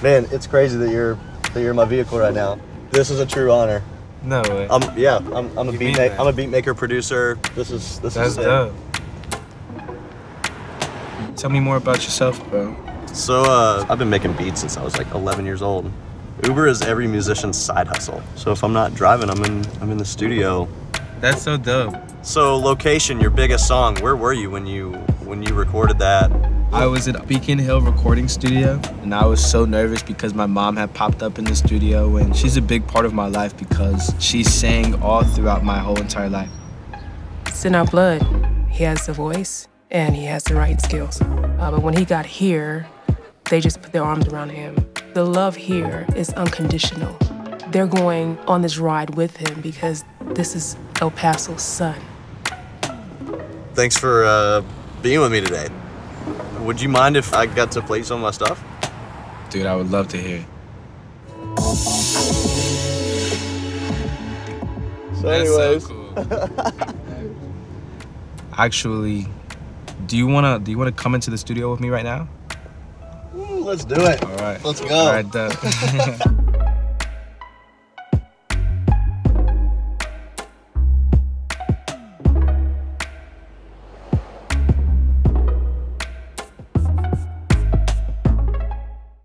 Man, it's crazy that you're in my vehicle right now. This is a true honor. No way. I'm a beat maker, producer. This is That's dope. Tell me more about yourself, bro. So I've been making beats since I was like 11 years old. Uber is every musician's side hustle. So if I'm not driving, I'm in the studio. That's so dope. So location, your biggest song. Where were you when you recorded that? I was at Beacon Hill Recording Studio, and I was so nervous because my mom had popped up in the studio, and she's a big part of my life because she sang all throughout my whole entire life. It's in our blood. He has the voice, and he has the writing skills. But when he got here, they just put their arms around him. The love here is unconditional. They're going on this ride with him because this is El Paso's son. Thanks for being with me today. Would you mind if I got to play some of my stuff? Dude, I would love to hear it. So anyways. So cool. Actually, do you wanna come into the studio with me right now? Let's do it. All right. Let's go. All right, done.